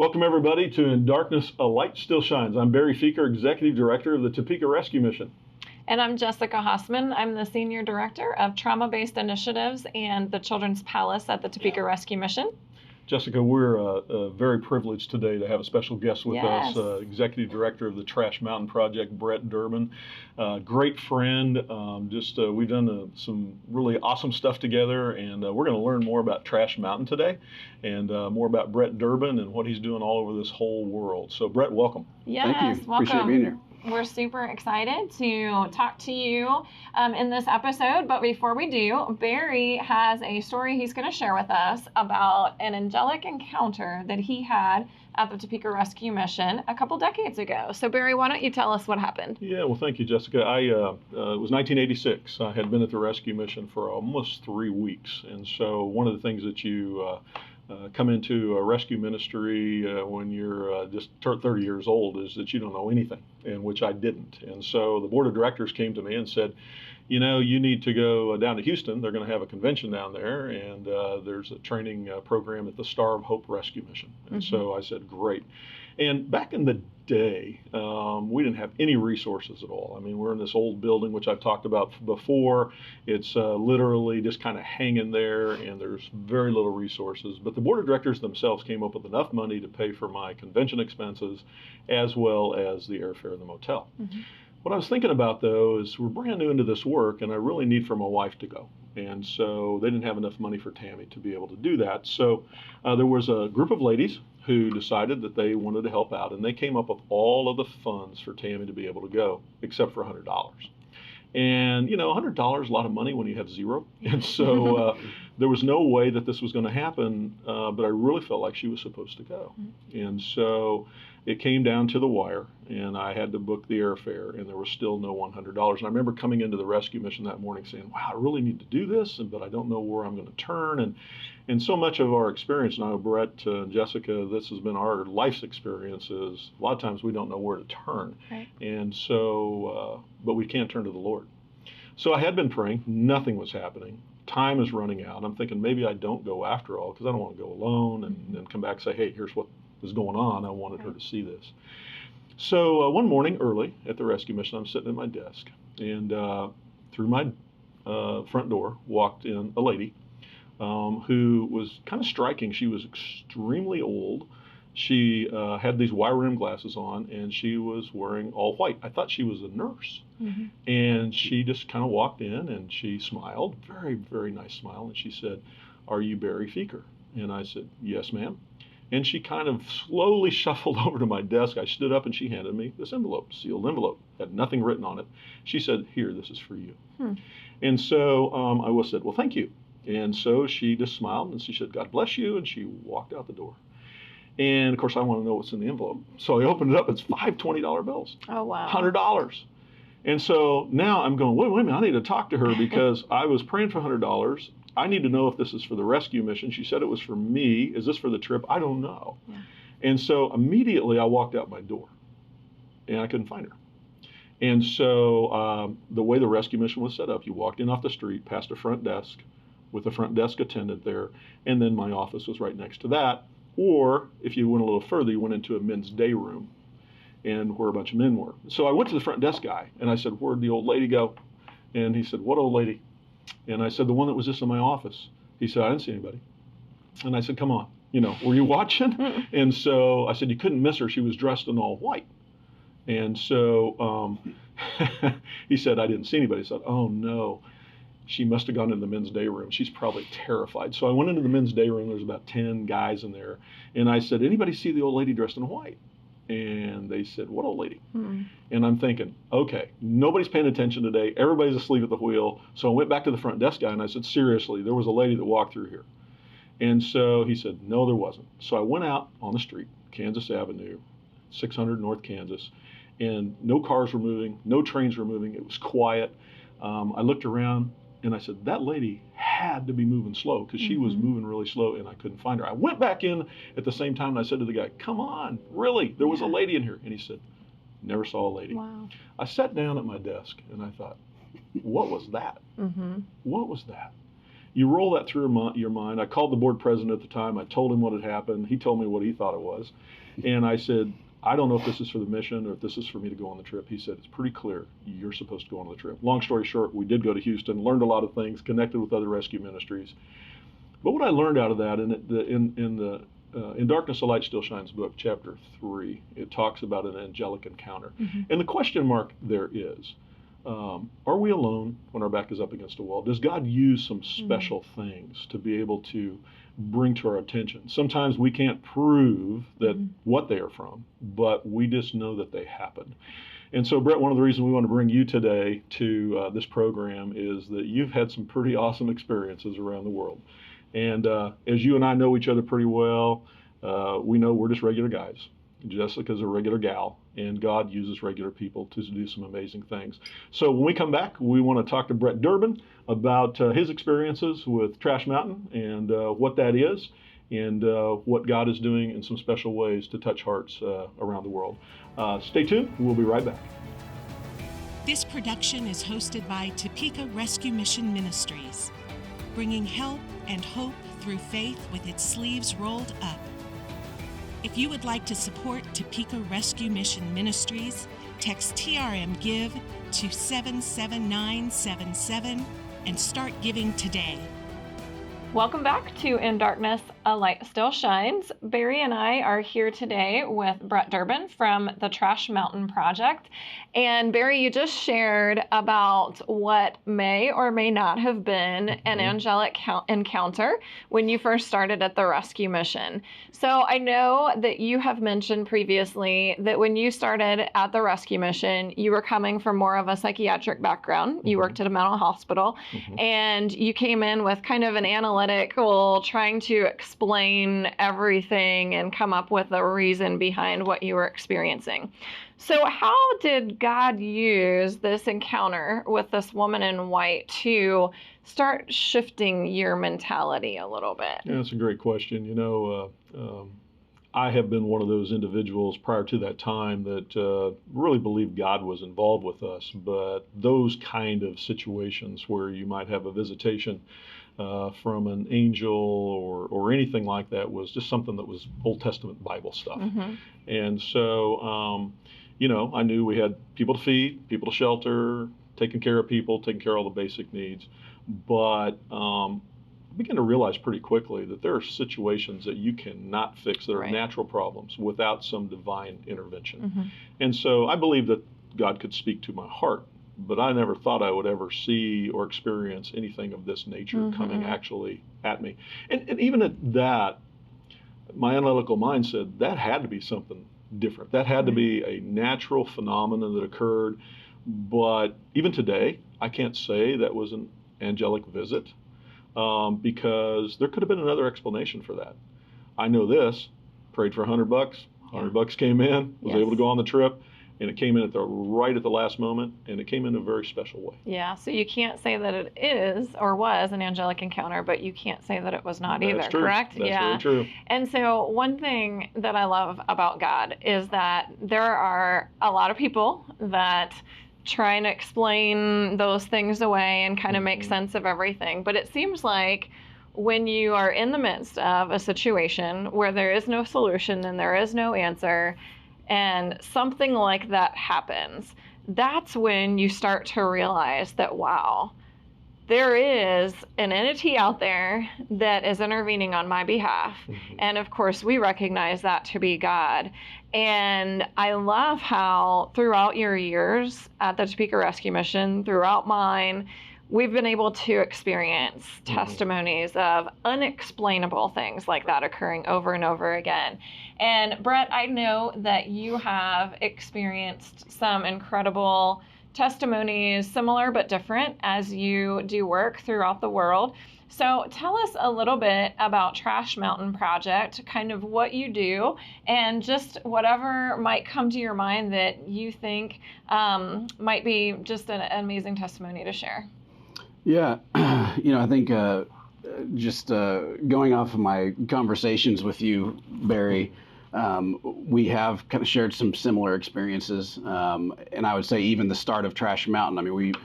Welcome everybody to In Darkness a Light Still Shines. I'm Barry Feeker, Executive Director of the Topeka Rescue Mission. And I'm Jessica Hossman. I'm the Senior Director of Trauma-Based Initiatives and the Children's Palace at the Topeka Rescue Mission. Jessica, we're very privileged today to have a special guest with us, Executive Director of the Trash Mountain Project, Brett Durbin. Great friend. We've done some really awesome stuff together, and we're going to learn more about Trash Mountain today and more about Brett Durbin and what he's doing all over this whole world. So, Brett, welcome. Yes, Thank you. welcome. Appreciate being here. We're super excited to talk to you in this episode, but before we do, Barry has a story he's going to share with us about an angelic encounter that he had at the Topeka Rescue Mission a couple decades ago. So Barry, why don't you tell us what happened? Yeah, well, thank you, Jessica. It was 1986. I had been at the rescue mission for almost 3 weeks, and so one of the things that you come into a rescue ministry when you're just 30 years old is that you don't know anything, and which I didn't. And so the board of directors came to me and said, you know, you need to go down to Houston. They're going to have a convention down there, and there's a training program at the Star of Hope Rescue Mission. And so I said, great. And back in the day, we didn't have any resources at all. I mean, we're in this old building, which I've talked about before. It's literally just kind of hanging there, and there's very little resources. But the board of directors themselves came up with enough money to pay for my convention expenses, as well as the airfare and the motel. What I was thinking about, though, is we're brand new into this work, and I really need for my wife to go. And so they didn't have enough money for Tammy to be able to do that. So there was a group of ladies who decided that they wanted to help out, and they came up with all of the funds for Tammy to be able to go, except for $100. And, you know, $100 is a lot of money when you have zero. And so there was no way that this was going to happen, but I really felt like she was supposed to go. And so it came down to the wire, and I had to book the airfare, and there was still no $100. And I remember coming into the rescue mission that morning saying, wow, I really need to do this, but I don't know where I'm going to turn. And so much of our experience, and I know Brett and Jessica, this has been our life's experience, is a lot of times we don't know where to turn. Right. And so, but we can't turn to the Lord. So I had been praying, nothing was happening. Time is running out. I'm thinking maybe I don't go after all, because I don't want to go alone and then come back and say, hey, here's what is going on. I wanted her to see this. So one morning early at the rescue mission, I'm sitting at my desk, and through my front door walked in a lady who was kind of striking. She was extremely old. She had these wire rim glasses on, and she was wearing all white. I thought she was a nurse. And she just kind of walked in, and she smiled, very, very nice smile, and she said, are you Barry Feeker? And I said, yes, ma'am. And she kind of slowly shuffled over to my desk. I stood up, and she handed me this envelope, sealed envelope, had nothing written on it. She said, here, this is for you. And so I said, well, thank you. And so she just smiled, and she said, God bless you, and she walked out the door. And of course, I want to know what's in the envelope. So I opened it up. It's 5 $20 bills. Oh, wow. $100. And so now I'm going, wait a minute, I need to talk to her, because I was praying for $100. I need to know if this is for the rescue mission. She said it was for me. Is this for the trip? I don't know. Yeah. And so immediately I walked out my door, and I couldn't find her. And so the way the rescue mission was set up, you walked in off the street, past a front desk with a front desk attendant there, and then my office was right next to that. Or if you went a little further, you went into a men's day room, and where a bunch of men were. So I went to the front desk guy, and I said, where'd the old lady go? And he said, what old lady? And I said, the one that was just in my office. He said, I didn't see anybody. And I said, come on, you know, were you watching? And so I said, you couldn't miss her. She was dressed in all white. And so he said, I didn't see anybody. I said, oh no, she must have gone into the men's day room. She's probably terrified. So I went into the men's day room. There's about 10 guys in there. And I said, anybody see the old lady dressed in white? And they said, what old lady? And I'm thinking, okay, nobody's paying attention today. Everybody's asleep at the wheel. So I went back to the front desk guy, and I said, seriously, there was a lady that walked through here. And so he said, no, there wasn't. So I went out on the street, Kansas Avenue, 600 North Kansas, and no cars were moving, no trains were moving. It was quiet. I looked around, and I said, that lady had to be moving slow, because she was moving really slow, and I couldn't find her. I went back in at the same time, and I said to the guy, come on, really? There was a lady in here. And he said, never saw a lady. Wow. I sat down at my desk, and I thought, what was that? What was that? You roll that through your mind. I called the board president at the time. I told him what had happened. He told me what he thought it was. And I said, I don't know if this is for the mission or if this is for me to go on the trip. He said, it's pretty clear. You're supposed to go on the trip. Long story short, we did go to Houston, learned a lot of things, connected with other rescue ministries. But what I learned out of that, in Darkness, a Light Still Shines book, chapter 3, it talks about an angelic encounter. And the question mark there is, are we alone when our back is up against a wall? Does God use some special things to be able to bring to our attention? Sometimes we can't prove that what they are from, but we just know that they happen. And so, Brett, one of the reasons we want to bring you today to this program is that you've had some pretty awesome experiences around the world. And as you and I know each other pretty well, we know we're just regular guys. Jessica's a regular gal, and God uses regular people to do some amazing things. So when we come back, we want to talk to Brett Durbin about his experiences with Trash Mountain and what that is, and what God is doing in some special ways to touch hearts around the world. Stay tuned. We'll be right back. This production is hosted by Topeka Rescue Mission Ministries, bringing help and hope through faith with its sleeves rolled up. If you would like to support Topeka Rescue Mission Ministries, text TRM Give to 77977 and start giving today. Welcome back to In Darkness, a Light Still Shines. Barry and I are here today with Brett Durbin from the Trash Mountain Project. And Barry, you just shared about what may or may not have been an angelic encounter when you first started at the rescue mission. So I know that you have mentioned previously that when you started at the rescue mission, you were coming from more of a psychiatric background. You worked at a mental hospital, and you came in with kind of an analytical, trying to explain everything and come up with a reason behind what you were experiencing. So how did God use this encounter with this woman in white to start shifting your mentality a little bit? Yeah, that's a great question. You know, I have been one of those individuals prior to that time that really believed God was involved with us, but those kind of situations where you might have a visitation from an angel or anything like that was just something that was Old Testament Bible stuff. And so, you know, I knew we had people to feed, people to shelter, taking care of people, taking care of all the basic needs. But I began to realize pretty quickly that there are situations that you cannot fix that are natural problems without some divine intervention. And so I believe that God could speak to my heart, but I never thought I would ever see or experience anything of this nature coming actually at me. And even at that, my analytical mind said that had to be something different. That had to be a natural phenomenon that occurred. But even today, I can't say that was an angelic visit because there could have been another explanation for that. I know this, prayed for $100, $100 came in, was able to go on the trip, and it came in right at the last moment, and it came in a very special way. Yeah, so you can't say that it is or was an angelic encounter, but you can't say that it was not either, correct? That's very true. And so one thing that I love about God is that there are a lot of people that try and explain those things away and kind of make sense of everything, but it seems like when you are in the midst of a situation where there is no solution and there is no answer, and something like that happens, that's when you start to realize that, wow, there is an entity out there that is intervening on my behalf. And of course, we recognize that to be God. And I love how throughout your years at the Topeka Rescue Mission, throughout mine, we've been able to experience testimonies of unexplainable things like that occurring over and over again. And Brett, I know that you have experienced some incredible testimonies, similar but different, as you do work throughout the world. So tell us a little bit about Trash Mountain Project, kind of what you do, and just whatever might come to your mind that you think might be just an amazing testimony to share. Yeah, you know, I think just going off of my conversations with you, Barry, we have kind of shared some similar experiences. And I would say even the start of Trash Mountain, I mean,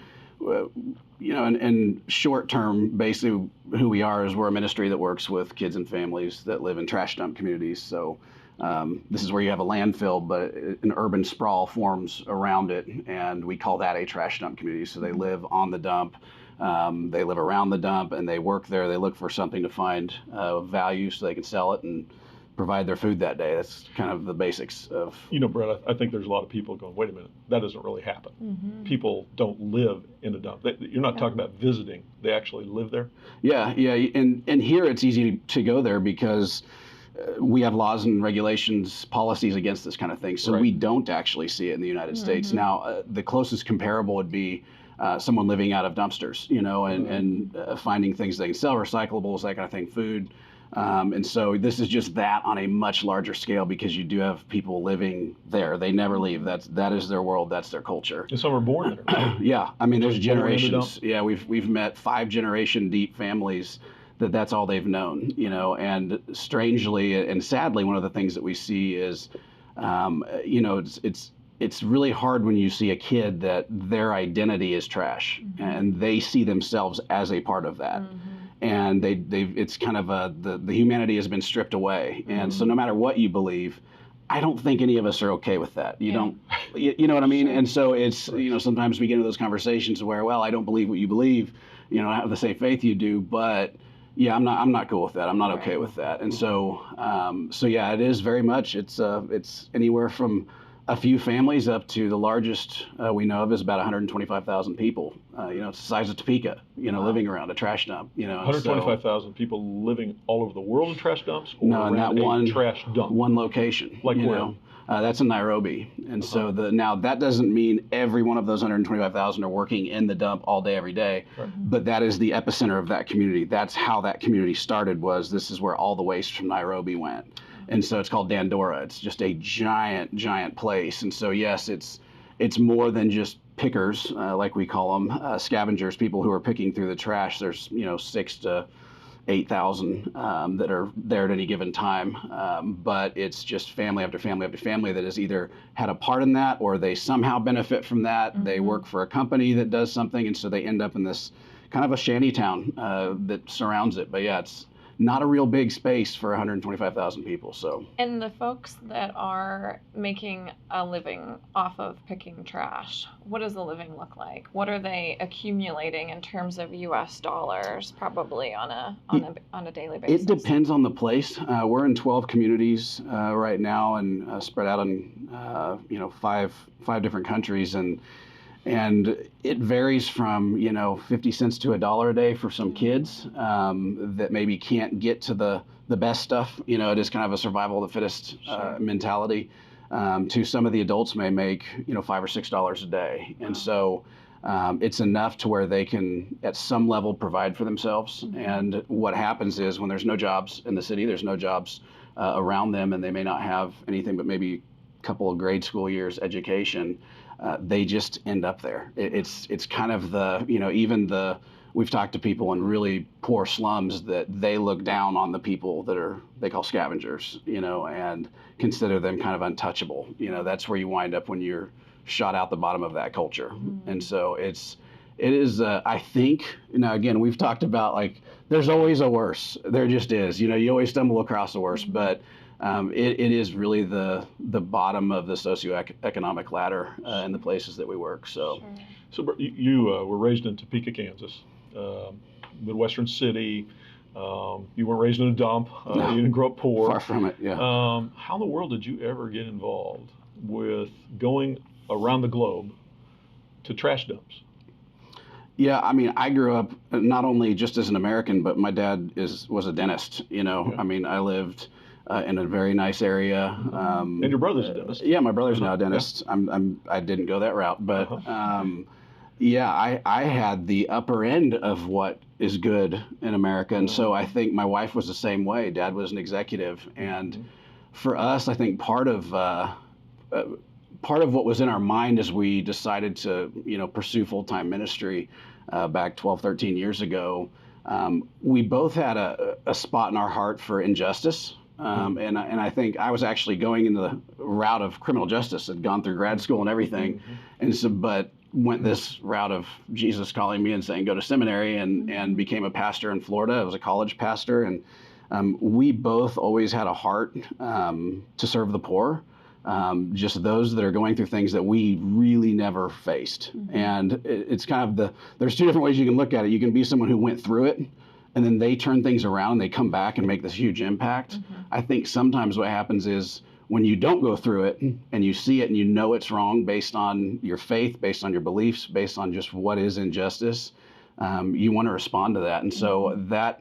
in short term, basically who we are is we're a ministry that works with kids and families that live in trash dump communities. So this is where you have a landfill, but an urban sprawl forms around it, and we call that a trash dump community. So they live on the dump, they live around the dump, and they work there. They look for something to find value so they can sell it and provide their food that day. That's kind of the basics of. Brett, I think there's a lot of people going, wait a minute, that doesn't really happen. Mm-hmm. People don't live in a dump. You're not talking about visiting. They actually live there. Yeah. And here it's easy to go there because we have laws and regulations, policies against this kind of thing. So we don't actually see it in the United States. Now, the closest comparable would be someone living out of dumpsters, and finding things they can sell, recyclables, that kind of thing, food. And so this is just that on a much larger scale because you do have people living there. They never leave. That is their world. That's their culture. And some are born there. Yeah. I mean, there's generations. Yeah. We've met 5-generation deep families that's all they've known, and strangely and sadly, one of the things that we see is, it's really hard when you see a kid that their identity is trash and they see themselves as a part of that. And it's kind of the humanity has been stripped away. And so no matter what you believe, I don't think any of us are okay with that. You know what I mean? Sure. And so it's, sometimes we get into those conversations where, well, I don't believe what you believe, I have the same faith you do, but yeah, I'm not cool with that. I'm not okay with that. And so, yeah, it is very much, it's anywhere from a few families up to the largest we know of is about 125,000 people. It's the size of Topeka, living around a trash dump. 125,000 people living all over the world in trash dumps? Or no, in that one trash dump? One location. Like where? That's in Nairobi. And so now that doesn't mean every one of those 125,000 are working in the dump all day, every day, but that is the epicenter of that community. That's how that community started this is where all the waste from Nairobi went. And so it's called Dandora. It's just a giant, giant place. And so, yes, it's more than just pickers, like we call them, scavengers, people who are picking through the trash. There's, 6,000 to 8,000 that are there at any given time. But it's just family after family after family that has either had a part in that or they somehow benefit from that. They work for a company that does something. And so they end up in this kind of a shanty town that surrounds it. But yeah, it's not a real big space for 125,000 people. So. And the folks that are making a living off of picking trash, what does the living look like? What are they accumulating in terms of U.S. dollars, probably on a daily basis? It depends on the place. We're in 12 communities right now, and spread out on five different countries, and it varies from 50 cents to $1 a day for some kids that maybe can't get to the best stuff. It is kind of a survival of the fittest mentality. To some of the adults may make $5 or $6 a day, and so it's enough to where they can at some level provide for themselves. And what happens is when there's no jobs in the city, there's no jobs around them, and they may not have anything but maybe a couple of grade school years education. They just end up there. It's kind of we've talked to people in really poor slums that they look down on the people that they call scavengers, and consider them kind of untouchable. That's where you wind up when you're shot out the bottom of that culture. And so it is, I think, again, we've talked about there's always a worse. There just is, you always stumble across the worst, but it is really the bottom of the socioeconomic ladder in the places that we work. So, So you were raised in Topeka, Kansas, Midwestern city. You weren't raised in a dump. No, you didn't grow up poor. Far from it. Yeah. How in the world did you ever get involved with going around the globe to trash dumps? Yeah, I mean, I grew up not only just as an American, but my dad was a dentist. Yeah. I mean, I lived in a very nice area. And your brother's a dentist. Yeah, my brother's now a dentist. Yeah. I didn't go that route, but yeah, I had the upper end of what is good in America, and so I think my wife was the same way. Dad was an executive, and for us, I think part of what was in our mind as we decided to pursue full-time ministry back 12, 13 years ago, we both had a spot in our heart for injustice. And I think I was actually going in the route of criminal justice. I'd gone through grad school and everything. And so, but went this route of Jesus calling me and saying, go to seminary, and became a pastor in Florida. I was a college pastor. And we both always had a heart to serve the poor, just those that are going through things that we really never faced. And it's kind of there's two different ways you can look at it. You can be someone who went through it, and then they turn things around and they come back and make this huge impact. I think sometimes what happens is when you don't go through it and you see it and you know it's wrong based on your faith, based on your beliefs, based on just what is injustice, you want to respond to that. And so that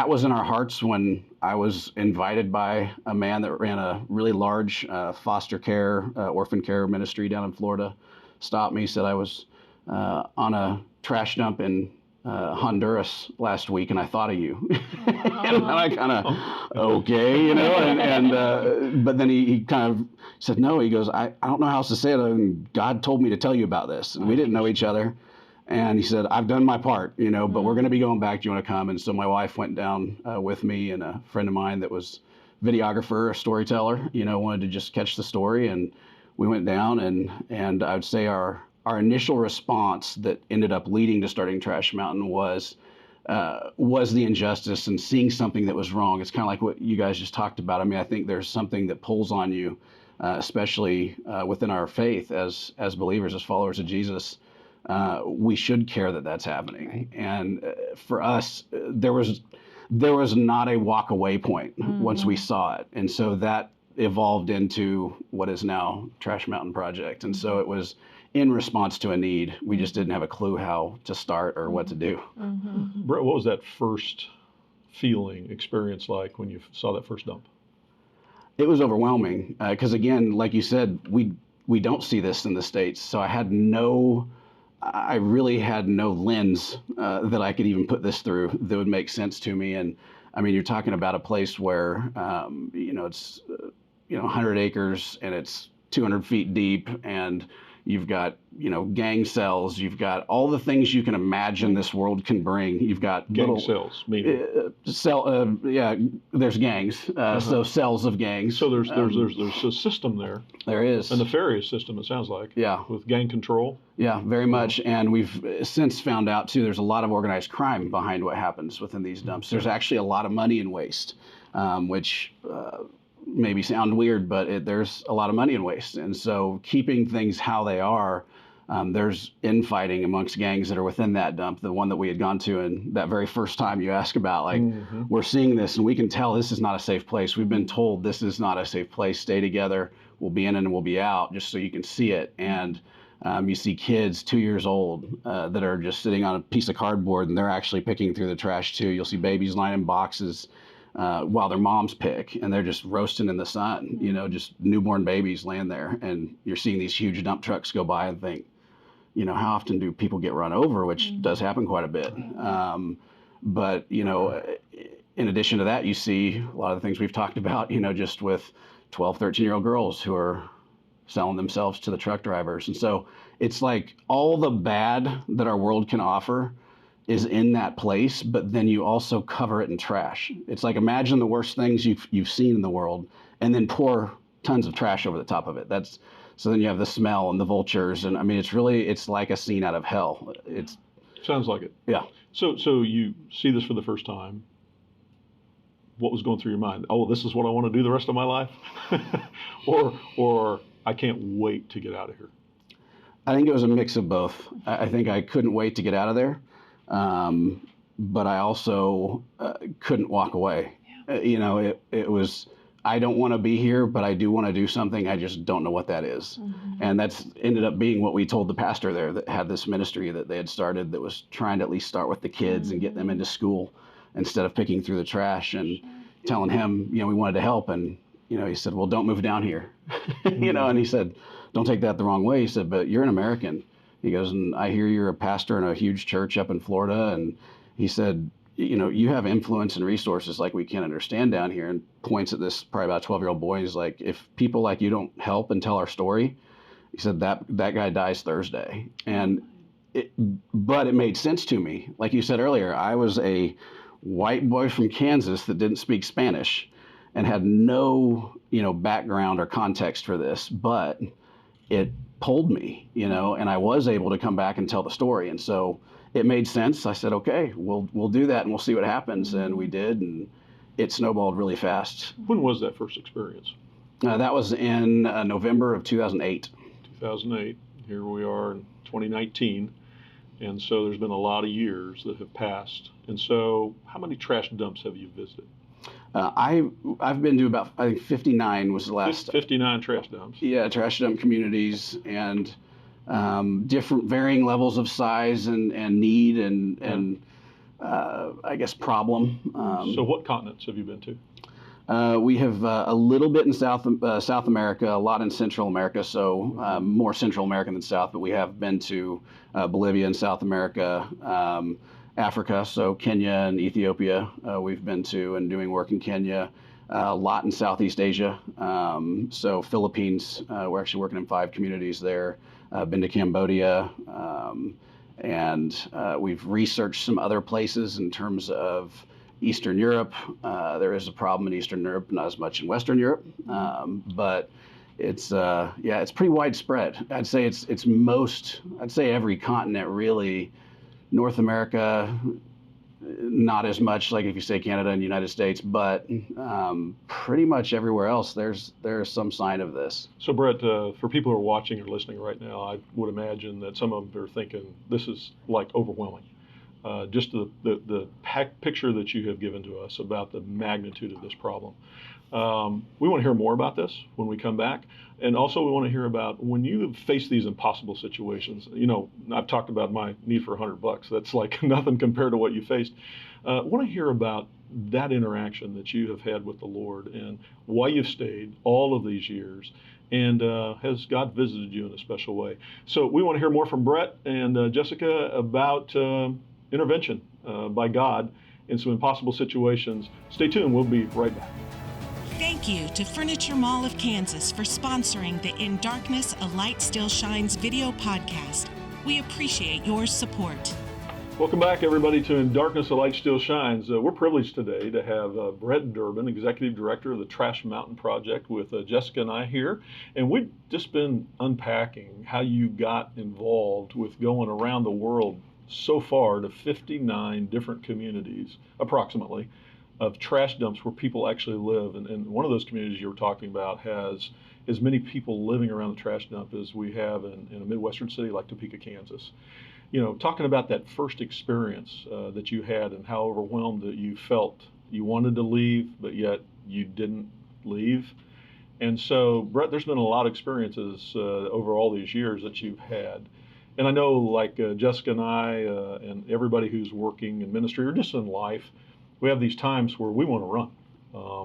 was in our hearts when I was invited by a man that ran a really large foster care, orphan care ministry down in Florida. Stopped me, said I was on a trash dump in Honduras last week, and I thought of you. And I kind of, okay, you know, and but then he kind of said, no, he goes, I don't know how else to say it, and God told me to tell you about this. And we didn't know each other. And he said, I've done my part, you know, but we're going to be going back. Do you want to come? And so my wife went down with me, and a friend of mine that was videographer, a storyteller, you know, wanted to just catch the story. And we went down, and I would say our initial response that ended up leading to starting Trash Mountain was the injustice and seeing something that was wrong. It's kind of like what you guys just talked about. I mean, I think there's something that pulls on you, especially within our faith as believers, as followers of Jesus. We should care that that's happening. Right. And for us, there was not a walk away point once we saw it. And so that evolved into what is now Trash Mountain Project. And so it was in response to a need. We just didn't have a clue how to start or what to do. Brett, what was that first experience like when you saw that first dump? It was overwhelming because, again, like you said, we don't see this in the States. So I really had no lens that I could even put this through that would make sense to me. And I mean, you're talking about a place where, it's, 100 acres and it's 200 feet deep, and you've got, gang cells, you've got all the things you can imagine this world can bring. You've got gang cells, meaning there's gangs, so cells of gangs. So there's a system there. There is a nefarious system, it sounds like. Yeah, with gang control. Yeah, very much. And we've since found out too, there's a lot of organized crime behind what happens within these dumps. There's actually a lot of money in waste, which maybe sound weird, but there's a lot of money in waste. And so keeping things how they are, there's infighting amongst gangs that are within that dump. The one that we had gone to, and that very first time you ask about, like, we're seeing this and we can tell this is not a safe place. We've been told this is not a safe place. Stay together. We'll be in and we'll be out, just so you can see it. And you see kids 2 years old that are just sitting on a piece of cardboard, and they're actually picking through the trash too. You'll see babies lying in boxes while their moms pick, and they're just roasting in the sun, just newborn babies laying there. And you're seeing these huge dump trucks go by and think, how often do people get run over, which does happen quite a bit. But, in addition to that, you see a lot of the things we've talked about, just with 12, 13-year-old girls who are selling themselves to the truck drivers. And so it's like all the bad that our world can offer is in that place, but then you also cover it in trash. It's like, imagine the worst things you've seen in the world and then pour tons of trash over the top of it. So then you have the smell and the vultures, and I mean, it's like a scene out of hell. Sounds like it. Yeah. So you see this for the first time. What was going through your mind? Oh, this is what I want to do the rest of my life? or I can't wait to get out of here. I think it was a mix of both. I think I couldn't wait to get out of there. But I also couldn't walk away. Yeah. It was, I don't want to be here, but I do want to do something. I just don't know what that is. And that's ended up being what we told the pastor there that had this ministry that they had started that was trying to at least start with the kids and get them into school instead of picking through the trash, and telling him, we wanted to help. And, he said, well, don't move down here, and he said, don't take that the wrong way. He said, but you're an American. He goes, and I hear you're a pastor in a huge church up in Florida. And he said, you have influence and resources like we can't understand down here, and points at this probably about 12-year-old boy. He's like, if people like you don't help and tell our story, he said, that guy dies Thursday. But it made sense to me. Like you said earlier, I was a white boy from Kansas that didn't speak Spanish and had no, background or context for this. But it pulled me, and I was able to come back and tell the story. And so it made sense. I said, okay, we'll do that and we'll see what happens. And we did, and it snowballed really fast. When was that first experience? That was in November of 2008. 2008. Here we are in 2019. And so there's been a lot of years that have passed. And so how many trash dumps have you visited? I've been to about, I think 59 was the last. 59 trash dumps. Yeah, trash dump communities, and different varying levels of size and need and I guess problem. So what continents have you been to? We have a little bit in South America, a lot in Central America, so more Central American than South, but we have been to Bolivia and South America, Africa, so Kenya and Ethiopia we've been to and doing work in Kenya, a lot in Southeast Asia, so Philippines, we're actually working in 5 communities there, been to Cambodia, and we've researched some other places in terms of Eastern Europe. There is a problem in Eastern Europe, not as much in Western Europe, but it's pretty widespread. I'd say I'd say every continent really. North America, not as much, like if you say Canada and United States, but pretty much everywhere else, there's some sign of this. So Brett, for people who are watching or listening right now, I would imagine that some of them are thinking this is like overwhelming. Just the picture that you have given to us about the magnitude of this problem. We want to hear more about this when we come back. And also we want to hear about when you face these impossible situations. I've talked about my need for $100. That's like nothing compared to what you faced. I want to hear about that interaction that you have had with the Lord and why you've stayed all of these years. And has God visited you in a special way? So we want to hear more from Brett and Jessica about intervention by God in some impossible situations. Stay tuned. We'll be right back. Thank you to Furniture Mall of Kansas for sponsoring the In Darkness, a Light Still Shines video podcast. We appreciate your support. Welcome back, everybody, to In Darkness, a Light Still Shines. We're privileged today to have Brett Durbin, Executive Director of the Trash Mountain Project, with Jessica and I here. And we've just been unpacking how you got involved with going around the world so far to 59 different communities, approximately, of trash dumps where people actually live. And one of those communities you were talking about has as many people living around the trash dump as we have in a Midwestern city like Topeka, Kansas. Talking about that first experience that you had and how overwhelmed that you felt. You wanted to leave, but yet you didn't leave. And so, Brett, there's been a lot of experiences over all these years that you've had. And I know, like Jessica and I and everybody who's working in ministry or just in life, we have these times where we want to run.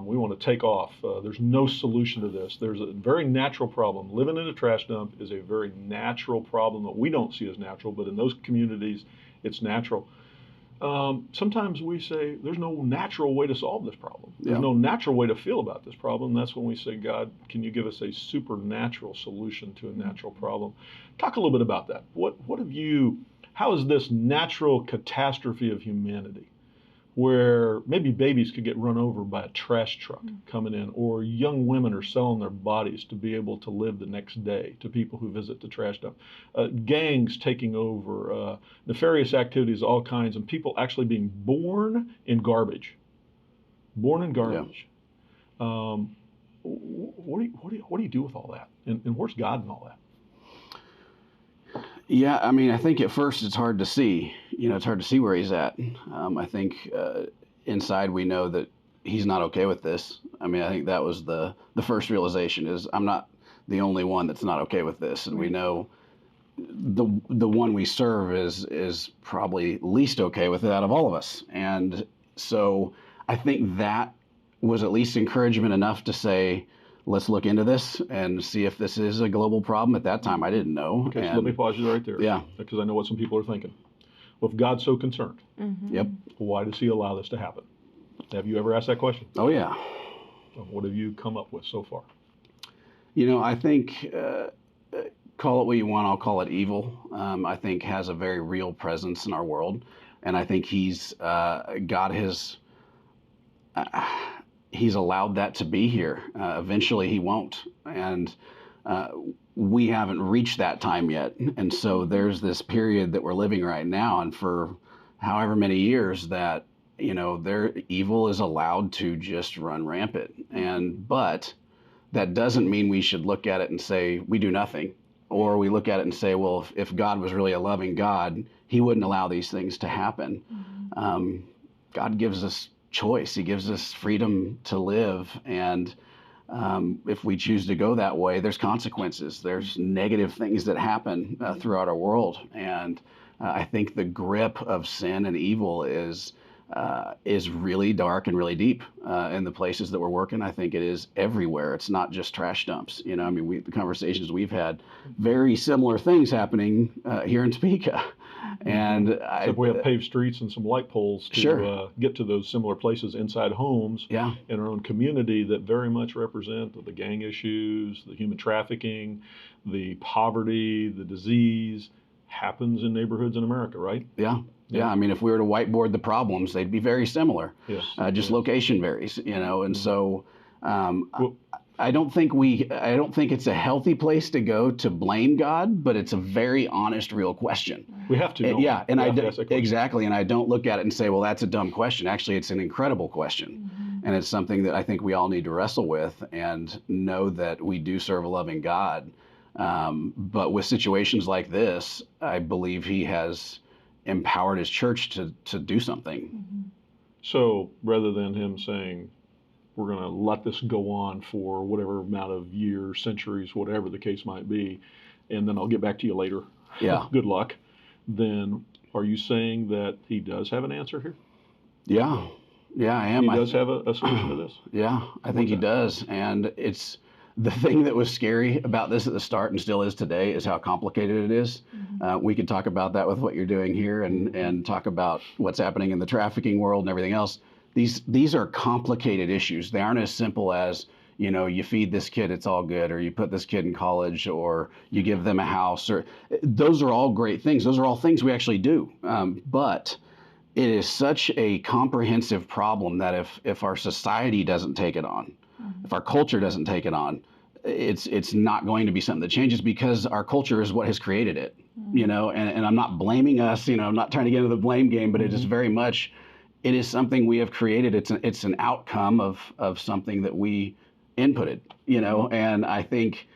We want to take off. There's no solution to this. There's a very natural problem. Living in a trash dump is a very natural problem that we don't see as natural, but in those communities, it's natural. Sometimes we say there's no natural way to solve this problem. There's no natural way to feel about this problem. That's when we say, God, can you give us a supernatural solution to a natural problem? Talk a little bit about that. How is this natural catastrophe of humanity, where maybe babies could get run over by a trash truck coming in, or young women are selling their bodies to be able to live the next day to people who visit the trash dump, gangs taking over, nefarious activities, all kinds, and people actually being born in garbage. What do you do with all that? And where's God in all that? Yeah, I mean, I think at first it's hard to see. It's hard to see where he's at. I think inside we know that he's not okay with this. I mean, I think that was the first realization is I'm not the only one that's not okay with this. And we know the one we serve is probably least okay with it out of all of us. And so I think that was at least encouragement enough to say, let's look into this and see if this is a global problem. At that time, I didn't know. Okay, so let me pause you right there. Yeah. Because I know what some people are thinking. Well, if God's so concerned, Yep. why does he allow this to happen? Have you ever asked that question? Oh, yeah. What have you come up with so far? I think, call it what you want, I'll call it evil, I think has a very real presence in our world. And I think God has, he's allowed that to be here. Eventually he won't. And we haven't reached that time yet. And so there's this period that we're living right now, and for however many years that, their evil is allowed to just run rampant. But that doesn't mean we should look at it and say we do nothing, or we look at it and say, well, if God was really a loving God, he wouldn't allow these things to happen. God gives us choice. He gives us freedom to live. And if we choose to go that way, there's consequences. There's negative things that happen throughout our world. And I think the grip of sin and evil is really dark and really deep in the places that we're working. I think it is everywhere. It's not just trash dumps. The conversations we've had, very similar things happening here in Topeka. And Except we have paved streets and some light poles to get to those similar places inside homes in our own community that very much represent the gang issues, the human trafficking, the poverty, the disease happens in neighborhoods in America, right? Yeah. If we were to whiteboard the problems, they'd be very similar. Just location varies, and so I don't think it's a healthy place to go to blame God, but it's a very honest, real question. We have to. Exactly. And I don't look at it and say, well, that's a dumb question. Actually, it's an incredible question. And it's something that I think we all need to wrestle with and know that we do serve a loving God. But with situations like this, I believe he has empowered his church to do something. So rather than him saying, we're going to let this go on for whatever amount of years, centuries, whatever the case might be, and then I'll get back to you later. Good luck. Then are you saying that he does have an answer here? Yeah, I am. He does have a solution to this? Yeah, I think he does. And it's the thing that was scary about this at the start and still is today is how complicated it is. We could talk about that with what you're doing here and talk about what's happening in the trafficking world and everything else. These are complicated issues. They aren't as simple as, you feed this kid, it's all good, or you put this kid in college, or you give them a house. Or those are all great things. Those are all things we actually do. But it is such a comprehensive problem that if our society doesn't take it on, if our culture doesn't take it on, it's not going to be something that changes, because our culture is what has created it. And I'm not blaming us. I'm not trying to get into the blame game, but it is very much. It is something we have created. It's an outcome of something that we inputted, and I think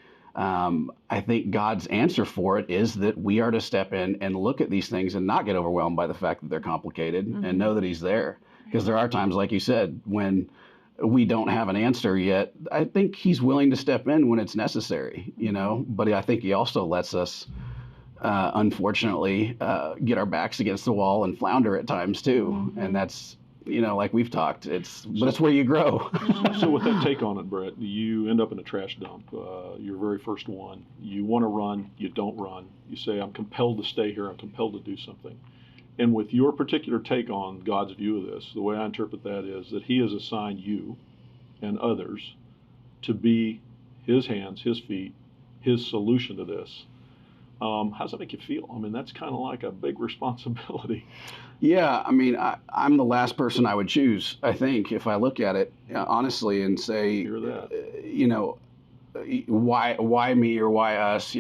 God's answer for it is that we are to step in and look at these things and not get overwhelmed by the fact that they're complicated and know that he's there. Because there are times, like you said, when we don't have an answer yet. I think he's willing to step in when it's necessary, but I think he also lets us unfortunately, get our backs against the wall and flounder at times too. And that's, like we've talked, but it's where you grow. So with that take on it, Brett, you end up in a trash dump, your very first one. You want to run, you don't run. You say, I'm compelled to stay here, I'm compelled to do something. And with your particular take on God's view of this, the way I interpret that is that he has assigned you and others to be his hands, his feet, his solution to this. How does that make you feel? That's kind of like a big responsibility. Yeah, I'm the last person I would choose, I think, if I look at it honestly and say, why me or why us?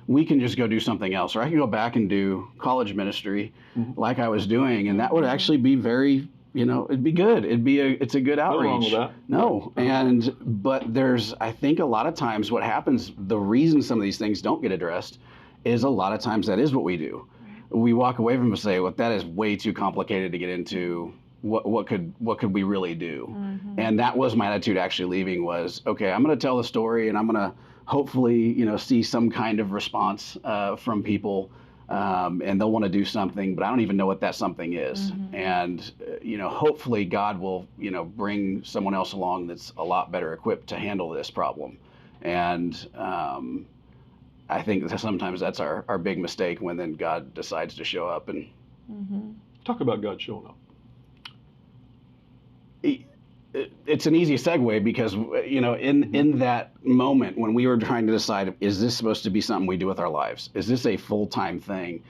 We can just go do something else, or I can go back and do college ministry like I was doing, and that would actually be very, it'd be good. It's a good outreach. Nothing wrong with that. No, but there's, I think a lot of times what happens, the reason some of these things don't get addressed is a lot of times that is what we do. We walk away from it and say, well, that is way too complicated to get into. What could we really do? And that was my attitude actually leaving was, okay, I'm going to tell the story and I'm going to hopefully, see some kind of response from people, and they'll want to do something, but I don't even know what that something is. And, hopefully God will, bring someone else along that's a lot better equipped to handle this problem. And I think that sometimes that's our big mistake when then God decides to show up. And talk about God showing up. It's an easy segue because, in that moment when we were trying to decide, is this supposed to be something we do with our lives? Is this a full-time thing?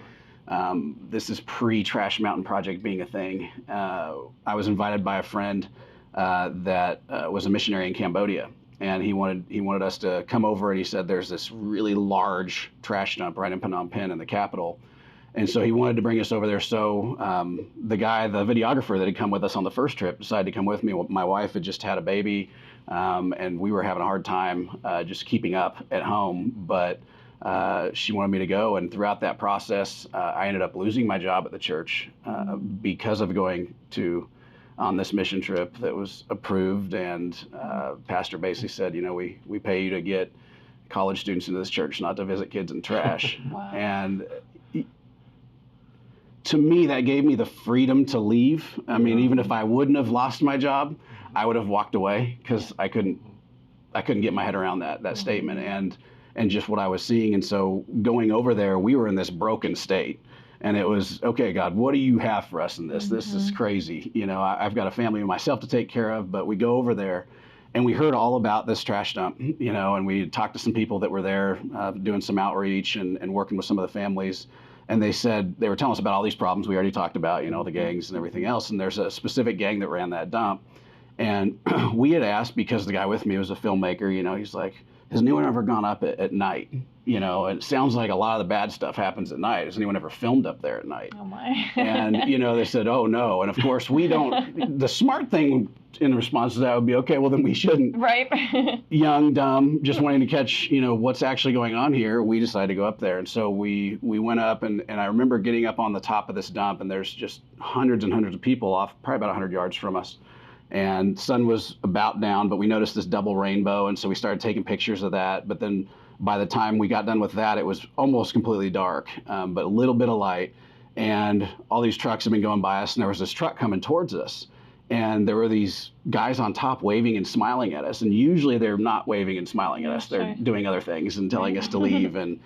This is pre-Trash Mountain Project being a thing. I was invited by a friend that was a missionary in Cambodia. and he wanted us to come over, and he said there's this really large trash dump right in Phnom Penh in the capital. And so he wanted to bring us over there. So the videographer that had come with us on the first trip decided to come with me. My wife had just had a baby, and we were having a hard time just keeping up at home. But she wanted me to go. And throughout that process, I ended up losing my job at the church because of going on this mission trip that was approved. And pastor basically said, we pay you to get college students into this church, not to visit kids in trash. Wow. And to me, that gave me the freedom to leave. I mean, even if I wouldn't have lost my job, I would have walked away because I couldn't get my head around that statement and just what I was seeing. And so going over there, we were in this broken state. And it was, okay, God, what do you have for us in this? This is crazy. I've got a family myself to take care of, but we go over there and we heard all about this trash dump, and we talked to some people that were there doing some outreach and working with some of the families. And they were telling us about all these problems we already talked about, the gangs and everything else. And there's a specific gang that ran that dump. And we had asked, because the guy with me was a filmmaker, he's like, has anyone ever gone up at night? It sounds like a lot of the bad stuff happens at night. Has anyone ever filmed up there at night? Oh my. And, they said, oh no. And of course we don't, the smart thing in response to that would be, okay, well then we shouldn't. Right. Young, dumb, just wanting to catch, what's actually going on here. We decided to go up there. And so we went up and I remember getting up on the top of this dump, and there's just hundreds and hundreds of people off, probably about 100 yards from us. And sun was about down, but we noticed this double rainbow. And so we started taking pictures of that. But then by the time we got done with that, it was almost completely dark, but a little bit of light. And all these trucks had been going by us, and there was this truck coming towards us. And there were these guys on top waving and smiling at us. And usually they're not waving and smiling at us. They're doing other things and telling us to leave. And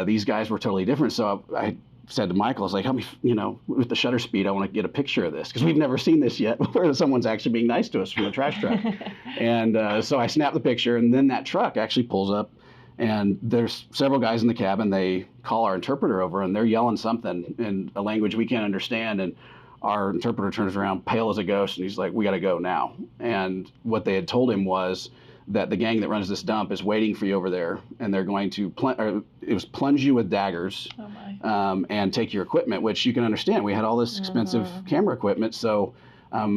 these guys were totally different. So I said to Michael, I was like, help me, with the shutter speed, I want to get a picture of this, because we've never seen this yet, where someone's actually being nice to us from the trash truck. And so I snapped the picture, and then that truck actually pulls up, and there's several guys in the cabin. They call our interpreter over, and they're yelling something in a language we can't understand. And our interpreter turns around, pale as a ghost, and he's like, we got to go now. And what they had told him was that the gang that runs this dump is waiting for you over there, and they're going to plunge you with daggers and take your equipment, which you can understand. We had all this expensive camera equipment, so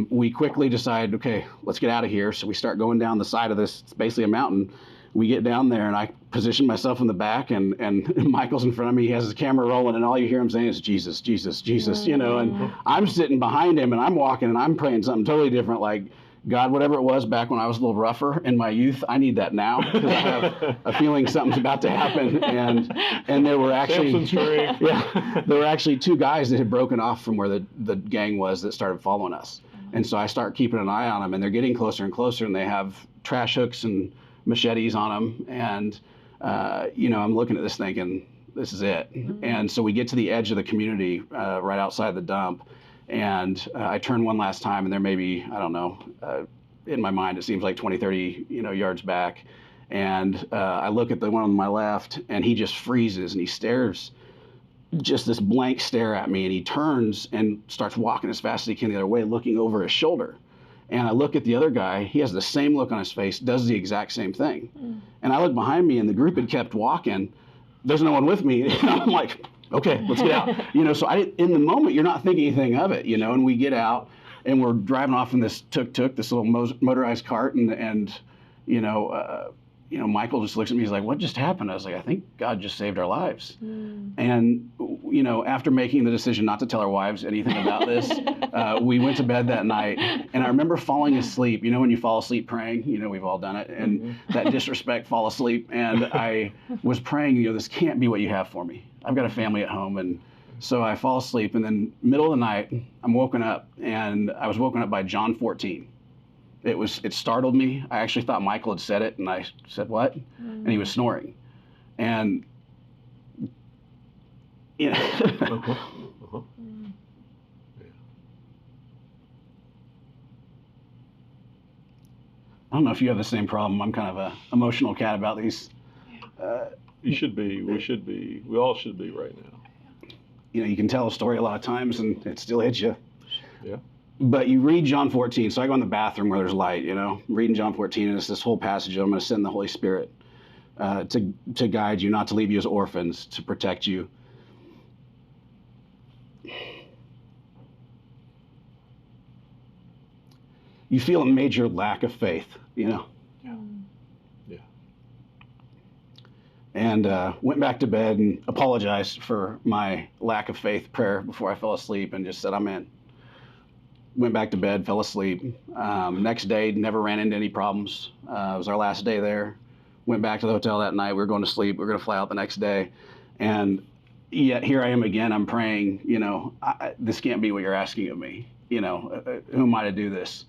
we quickly decided, okay, let's get out of here. So we start going down the side of this. It's basically a mountain. We get down there, and I position myself in the back, and Michael's in front of me. He has his camera rolling, and all you hear him saying is, Jesus, Jesus, Jesus, and I'm sitting behind him, and I'm walking, and I'm praying something totally different, like, God, whatever it was back when I was a little rougher in my youth, I need that now, because I have a feeling something's about to happen. And there were actually there were actually two guys that had broken off from where the gang was that started following us. And so I start keeping an eye on them, and they're getting closer and closer, and they have trash hooks and machetes on them. And I'm looking at this thinking, this is it. And so we get to the edge of the community right outside the dump. And I turn one last time, and there may be, I don't know, in my mind, it seems like 20, 30, yards back. And I look at the one on my left, and he just freezes, and he stares, just this blank stare at me. And he turns and starts walking as fast as he can the other way, looking over his shoulder. And I look at the other guy, he has the same look on his face, does the exact same thing. And I look behind me, and the group had kept walking. There's no one with me. I'm like, okay, let's get out. So in the moment, you're not thinking anything of it, and we get out, and we're driving off in this tuk-tuk, this little motorized cart, and Michael just looks at me, he's like, what just happened? I was like, I think God just saved our lives. And, after making the decision not to tell our wives anything about this, we went to bed that night, and I remember falling asleep. When you fall asleep praying, we've all done it, and that disrespect, fall asleep, and I was praying, this can't be what you have for me. I've got a family at home, and so I fall asleep, and then middle of the night, I'm woken up, and I was woken up by John 14. It startled me. I actually thought Michael had said it, and I said, what? And he was snoring. And, I don't know if you have the same problem. I'm kind of an emotional cat about these. You should be. We should be. We all should be right now. You can tell a story a lot of times, and it still hits you. Yeah. But you read John 14. So I go in the bathroom where there's light, reading John 14, and it's this whole passage. I'm going to send the Holy Spirit to guide you, not to leave you as orphans, to protect you. You feel a major lack of faith, Yeah. And went back to bed and apologized for my lack of faith prayer before I fell asleep and just said, I'm in. Went back to bed, fell asleep. Next day, never ran into any problems. It was our last day there. Went back to the hotel that night. We were going to sleep. We were going to fly out the next day. And yet here I am again. I'm praying, this can't be what you're asking of me. Who am I to do this?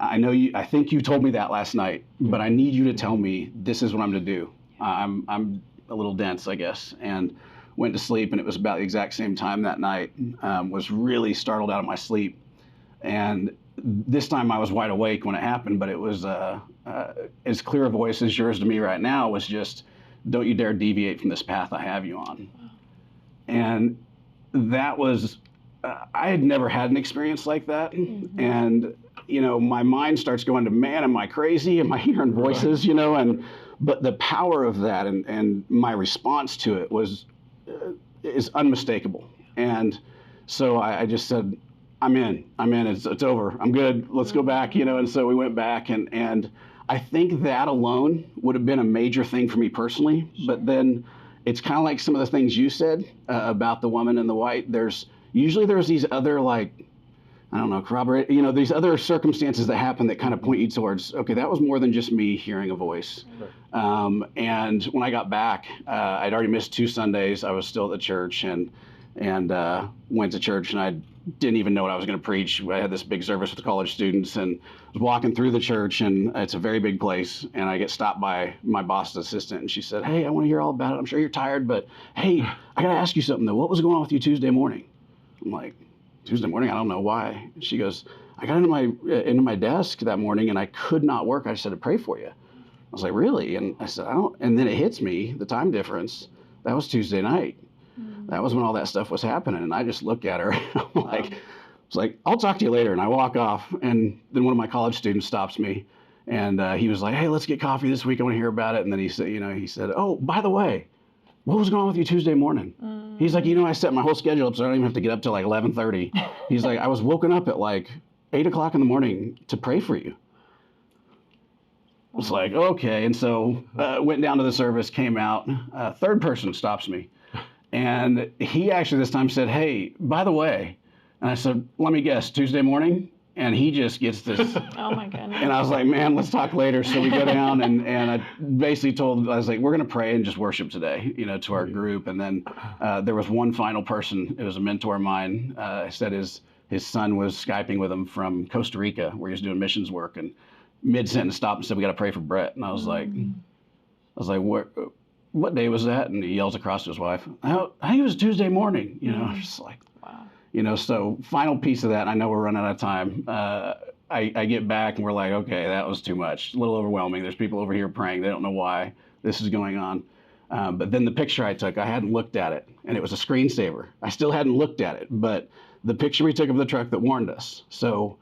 I think you told me that last night, but I need you to tell me this is what I'm to do. I'm a little dense, I guess, and went to sleep, and it was about the exact same time that night. Was really startled out of my sleep, and this time I was wide awake when it happened, but it was as clear a voice as yours to me right now was just, don't you dare deviate from this path I have you on. And that was, I had never had an experience like that, and my mind starts going to, man, am I crazy? Am I hearing voices? But the power of that and my response to it is unmistakable. And so I just said, I'm in, it's over, I'm good, let's go back, and so we went back, and I think that alone would have been a major thing for me personally, but then it's kind of like some of the things you said about the woman in the white. There's these other, I don't know, corroborate, these other circumstances that happen that kind of point you towards, okay, that was more than just me hearing a voice. Right. And when I got back, I'd already missed 2 Sundays. I was still at the church and went to church, and I didn't even know what I was going to preach. I had this big service with the college students and was walking through the church, and it's a very big place. And I get stopped by my boss's assistant, and she said, hey, I want to hear all about it. I'm sure you're tired, but hey, I got to ask you something though. What was going on with you Tuesday morning? I'm like, Tuesday morning? I don't know why. She goes, I got into my desk that morning and I could not work. I just had to pray for you. I was like, really? And I said, and then it hits me, the time difference. That was Tuesday night. That was when all that stuff was happening. And I just looked at her. I'm like, I'll talk to you later. And I walk off. And then one of my college students stops me. And he was like, hey, let's get coffee this week. I want to hear about it. And then he said, oh, by the way, what was going on with you Tuesday morning? He's like, I set my whole schedule up so I don't even have to get up till 11:30. He's like, I was woken up at 8 o'clock in the morning to pray for you. I was like, okay. And so went down to the service, came out. Third person stops me. And he actually this time said, hey, by the way. And I said, let me guess, Tuesday morning? And he just gets this. Oh my goodness. And I was like, man, let's talk later. So we go down and I basically I was like, we're going to pray and just worship today, to our group. And then there was one final person. It was a mentor of mine. Said his son was Skyping with him from Costa Rica where he was doing missions work. And mid-sentence stopped and said, we got to pray for Brett. And I was like, what day was that? And he yells across to his wife, I think it was Tuesday morning. Just like, wow. So final piece of that, I know we're running out of time. I get back and we're like, okay, that was too much, a little overwhelming. There's people over here praying. They don't know why this is going on. But then the picture I took, I hadn't looked at it, and it was a screensaver. I still hadn't looked at it, but the picture we took of the truck that warned us. So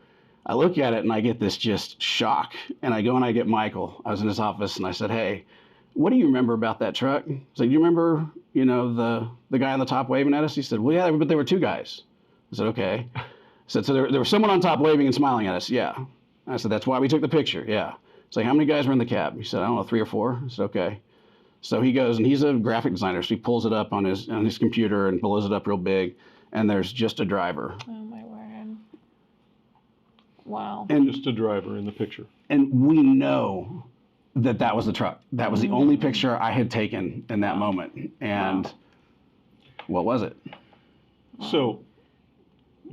I look at it and I get this just shock. And I go and I get Michael. I was in his office and I said, hey, what do you remember about that truck? I said, do you remember, the guy on the top waving at us? He said, well, yeah, but there were 2 guys. I said, okay. I said, so there was someone on top waving and smiling at us? Yeah. I said, that's why we took the picture. Yeah. It's like, how many guys were in the cab? He said, I don't know, 3 or 4. I said, okay. So he goes, and he's a graphic designer, so he pulls it up on his computer and blows it up real big, and there's just a driver. Oh, my word. Wow. And just a driver in the picture. And we know that was the truck. That was the only picture I had taken in that moment. And what was it? So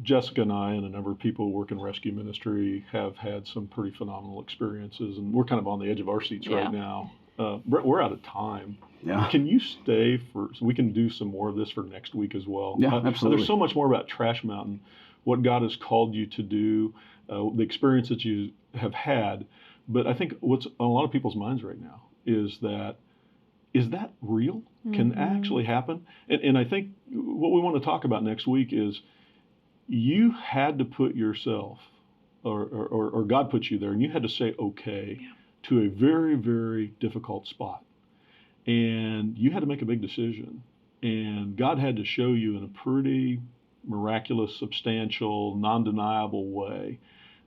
Jessica and I and a number of people who work in rescue ministry have had some pretty phenomenal experiences, and we're kind of on the edge of our seats right now. Brett, we're out of time. Yeah. Can you stay so we can do some more of this for next week as well? Yeah, absolutely. There's so much more about Trash Mountain, what God has called you to do, the experience that you have had. But I think what's on a lot of people's minds right now is that real? Can actually happen? And I think what we want to talk about next week is you had to put yourself, or God put you there, and you had to say okay to a very, very difficult spot. And you had to make a big decision. And God had to show you in a pretty miraculous, substantial, non-deniable way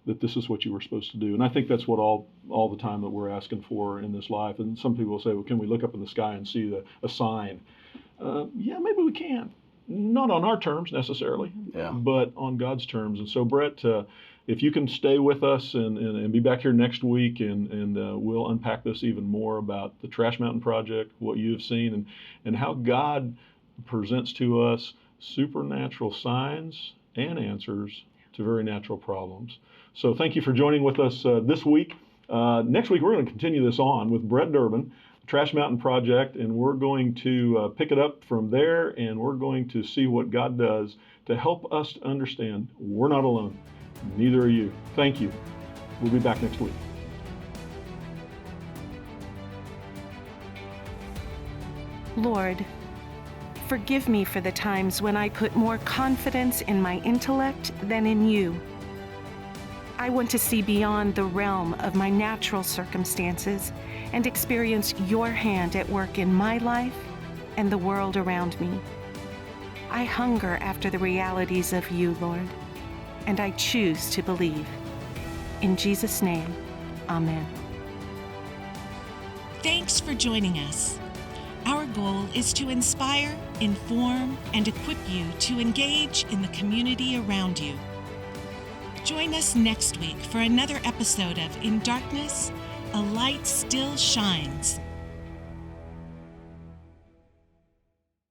that this is what you were supposed to do. And I think that's what all the time that we're asking for in this life. And some people will say, well, can we look up in the sky and see a sign? Yeah, maybe we can. Not on our terms necessarily, but on God's terms. And so, Brett, if you can stay with us and be back here next week, and we'll unpack this even more about the Trash Mountain Project, what you have seen, and how God presents to us supernatural signs and answers to very natural problems. So thank you for joining with us this week. Next week, we're going to continue this on with Brett Durbin, Trash Mountain Project, and we're going to pick it up from there, and we're going to see what God does to help us to understand we're not alone. Neither are you. Thank you. We'll be back next week. Lord, forgive me for the times when I put more confidence in my intellect than in you. I want to see beyond the realm of my natural circumstances and experience your hand at work in my life and the world around me. I hunger after the realities of you, Lord, and I choose to believe. In Jesus' name, amen. Thanks for joining us. Our goal is to inspire, inform, and equip you to engage in the community around you. Join us next week for another episode of In Darkness, a Light Still Shines.